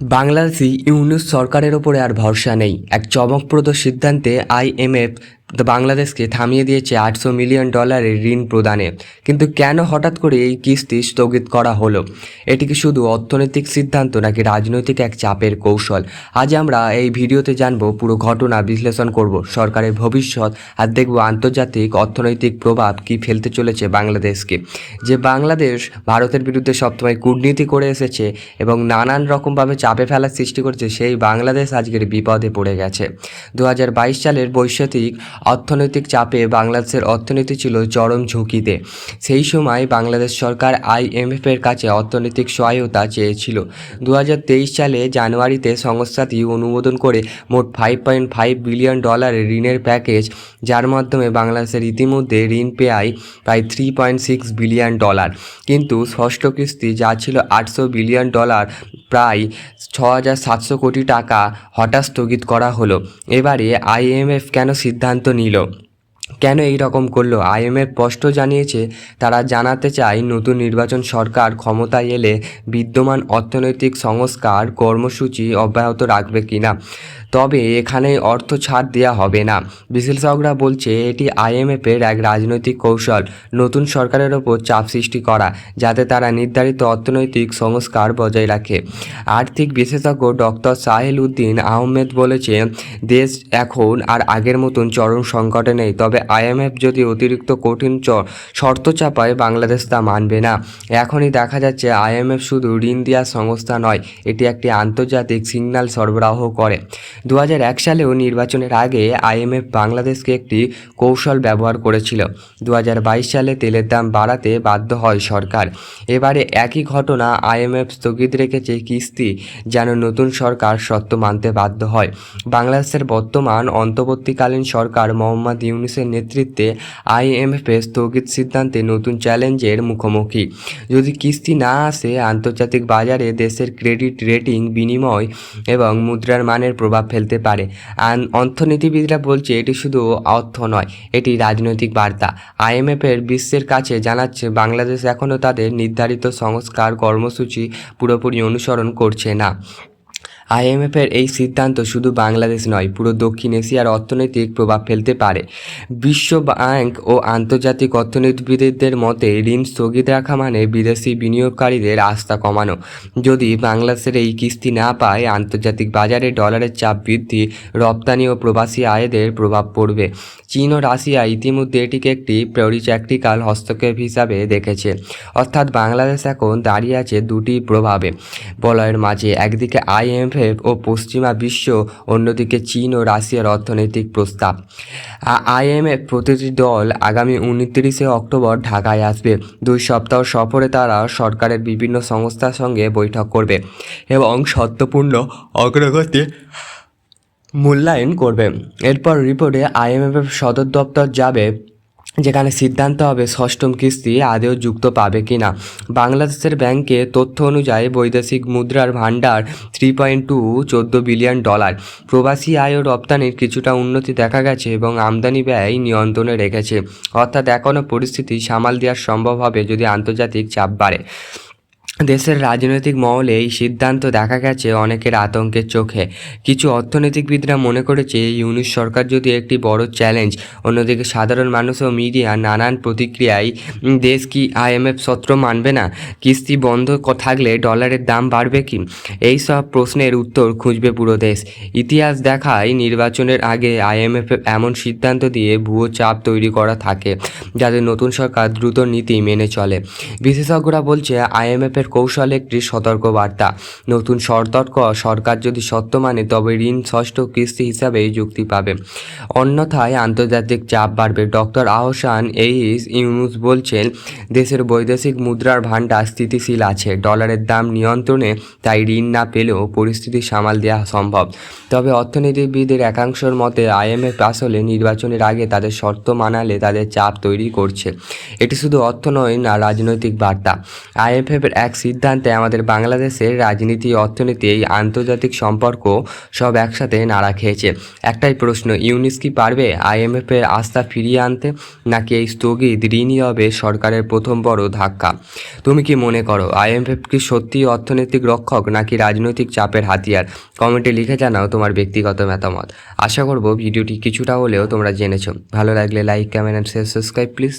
বাংলাদেশি ইউনূস সরকারের ওপরে আর ভরসা নেই। এক চমকপ্রদ সিদ্ধান্তে আইএমএফ বাংলাদেশকে থামিয়ে দিয়েছে $800 মিলিয়ন ঋণ প্রদানে। কিন্তু কেন হঠাৎ করে এই কিস্তি স্থগিত করা হলো? এটি কি শুধু অর্থনৈতিক সিদ্ধান্ত নাকি রাজনৈতিক এক চাপের কৌশল? আজ আমরা এই ভিডিওতে জানবো, পুরো ঘটনা বিশ্লেষণ করব, সরকারের ভবিষ্যৎ আর দেখব আন্তর্জাতিক অর্থনৈতিক প্রভাব কি ফেলতে চলেছে বাংলাদেশকে। যে বাংলাদেশ ভারতের বিরুদ্ধে সবসময় কূটনীতি করে এসেছে এবং নানান রকমভাবে চাপে ফেলার সৃষ্টি করেছে, সেই বাংলাদেশ আজকের বিপদে পড়ে গেছে। 2022 সালের বৈশ্বিক অর্থনৈতিক চাপে বাংলাদেশের অর্থনীতি ছিল চরম ঝুঁকিতে। সেই সময় বাংলাদেশ সরকার আইএমএফের কাছে অর্থনৈতিক সহায়তা চেয়েছিল। 2023 সালে জানুয়ারিতে সংস্থাটি অনুমোদন করে মোট $5.5 বিলিয়ন ঋণের প্যাকেজ, যার মাধ্যমে বাংলাদেশের ইতিমধ্যে ঋণ পেয়ায় প্রায় $3.6 বিলিয়ন। কিন্তু ষষ্ঠ কিস্তি, যা ছিল $800 বিলিয়ন, প্রায় 6,700 কোটি টাকা, হঠাৎ স্থগিত করা হলো। এবারে আইএমএফ কেন সিদ্ধান্ত নিল, কেন এই রকম করলো? আইএমএফ স্পষ্ট জানিয়েছে, তারা জানাতে চায় নতুন নির্বাচন সরকার ক্ষমতায় এলে বিদ্যমান অর্থনৈতিক সংস্কার কর্মসূচি অব্যাহত রাখবে কিনা। তবে এখানে অর্থ ছাড় দেওয়া হবে না। বিশ্লেষকরা বলছে এটি আইএমএফের এক রাজনৈতিক কৌশল, নতুন সরকারের ওপর চাপ সৃষ্টি করা, যাতে তারা নির্ধারিত অর্থনৈতিক সংস্কার বজায় রাখে। আর্থিক বিশেষজ্ঞ ডক্টর সাহেল উদ্দিন আহমেদ বলেছে, দেশ এখন আর আগের মতন চরম সংকটে নেই। তবে আইএমএফ যদি অতিরিক্ত কঠিন শর্ত চাপায়, বাংলাদেশ তা মানবে না। এখনই দেখা যাচ্ছে আইএমএফ শুধু ঋণ দেওয়ার সংস্থা নয়, এটি একটি আন্তর্জাতিক সিগন্যাল সরবরাহ করে। 2001 সালেও নির্বাচনের আগে আইএমএফ বাংলাদেশকে একটি কৌশল ব্যবহার করেছিল। 2022 সালে তেলের দাম বাড়াতে বাধ্য হয় সরকার। এবারে একই ঘটনা, আইএমএফ স্থগিত রেখেছে কিস্তি যেন নতুন সরকার শর্ত মানতে বাধ্য হয়। বাংলাদেশের বর্তমান অন্তর্বর্তীকালীন সরকার মোহাম্মদ ইউনূসের নেতৃত্বে আইএমএফের স্থগিত সিদ্ধান্তে নতুন চ্যালেঞ্জের মুখোমুখি। যদি কিস্তি না আসে, আন্তর্জাতিক বাজারে দেশের ক্রেডিট রেটিং, বিনিময় এবং মুদ্রার মানের প্রভাব ফেলতে পারে। অর্থনীতিবিদরা বলছে এটি শুধু অর্থ নয়, এটি রাজনৈতিক বার্তা। আইএমএফের বিশ্বের কাছে জানাচ্ছে, বাংলাদেশ এখনও তাদের নির্ধারিত সংস্কার কর্মসূচি পুরোপুরি অনুসরণ করছে না। আইএমএফের এই সিদ্ধান্ত শুধু বাংলাদেশ নয়, পুরো দক্ষিণ এশিয়ার অর্থনৈতিক প্রভাব ফেলতে পারে। বিশ্ব ব্যাংক ও আন্তর্জাতিক অর্থনীতিবিদদের মতে, ঋণ স্থগিত রাখা মানে বিদেশি বিনিয়োগকারীদের আস্থা কমানো। যদি বাংলাদেশের এই কিস্তি না পায়, আন্তর্জাতিক বাজারে ডলারের চাপ বৃদ্ধি, রপ্তানি ও প্রবাসী আয়ের প্রভাব পড়বে। চীন ও রাশিয়া ইতিমধ্যে এটিকে একটি প্যারিট্যাকটিক্যাল হস্তক্ষেপ হিসাবে দেখেছে। অর্থাৎ বাংলাদেশ এখন দাঁড়িয়ে আছে দুটি প্রভাবে বলয়ের মাঝে, একদিকে আইএমএফ ও পশ্চিমা বিশ্ব, অন্যদিকে চীন ও রাশিয়ার অর্থনৈতিক প্রস্তাব। আইএমএফ প্রতিনিধি দল আগামী 29 অক্টোবর ঢাকায় আসবে। 2 সপ্তাহ সফরে তারা সরকারের বিভিন্ন সংস্থার সঙ্গে বৈঠক করবে এবং শর্তপূর্ণ অগ্রগতি মূল্যায়ন করবে। এরপর রিপোর্টে আইএমএফের সদর দপ্তর যাবে, যেখানে সিদ্ধান্ত হবে ষষ্ঠম কিস্তি আদেও যুক্ত পাবে কিনা। বাংলাদেশের ব্যাংকে তথ্য অনুযায়ী বৈদেশিক মুদ্রার ভাণ্ডার $3.14 বিলিয়ন। প্রবাসী আয় ও রপ্তানির কিছুটা উন্নতি দেখা গেছে এবং আমদানি ব্যয় নিয়ন্ত্রণে রেখেছে। অর্থাৎ এখনও পরিস্থিতি সামাল দেওয়া সম্ভব হবে যদি আন্তর্জাতিক চাপ বাড়ে। দেশের রাজনৈতিক মহলে এই সিদ্ধান্ত দেখা গেছে অনেকের আতঙ্কের চোখে। কিছু অর্থনীতিবিদরা মনে করেছে, ইউনূস সরকার যদি একটি বড় চ্যালেঞ্জ। অন্যদিকে সাধারণ মানুষ ও মিডিয়া নানান প্রতিক্রিয়ায়, দেশ কি আইএমএফ সূত্র মানবে না? কিস্তি বন্ধ থাকলে ডলারের দাম বাড়বে কি? এই সব প্রশ্নের উত্তর খুঁজবে পুরো দেশ। ইতিহাস দেখায়, নির্বাচনের আগে আইএমএফ এমন সিদ্ধান্ত দিয়ে ভুয়ো চাপ তৈরি করা থাকে, যাতে নতুন সরকার দ্রুত নীতি মেনে চলে। বিশেষজ্ঞরা বলছে, আইএমএফের কৌশল একটি সতর্কবার্তা। নতুন সরকার যদি সত্য মানে, তবে ঋণ ষষ্ঠ কিস্তি হিসাবেই যুক্তি পাবে, অন্যথায় আন্তর্জাতিক চাপ বাড়বে। ডক্টর আহসান এইস ইউনূস বলছেন, দেশের বৈদেশিক মুদ্রার ভাণ্ডার স্থিতিশীল আছে, ডলারের দাম নিয়ন্ত্রণে, তাই ঋণ না পেলেও পরিস্থিতি সামাল দেওয়া সম্ভব। তবে অর্থনীতিবিদের একাংশের মতে, আইএমএফ আসলে নির্বাচনের আগে তাদের শর্ত মানালে তাদের চাপ তৈরি করছে। এটি শুধু অর্থ নয় না, রাজনৈতিক বার্তা। আইএমএফের এক সিদ্ধান্তে আমাদের বাংলাদেশের রাজনীতি, অর্থনীতি, এই আন্তর্জাতিক সম্পর্ক সব একসাথে নাড়া খেয়েছে। একটাই প্রশ্ন, ইউনিস কি পারবে আইএমএফের আস্থা ফিরিয়ে আনতে, নাকি এই স্থগিত ঋণই হবে সরকারের প্রথম বড় ধাক্কা? তুমি কি মনে করো আইএমএফ কি সত্যিই অর্থনৈতিক রক্ষক নাকি রাজনৈতিক চাপের হাতিয়ার? কমেন্টে লিখে জানাও তোমার ব্যক্তিগত মতামত। আশা করব ভিডিওটি কিছুটা হলেও তোমরা জেনেছো। ভালো লাগলে like, comment and share, subscribe please.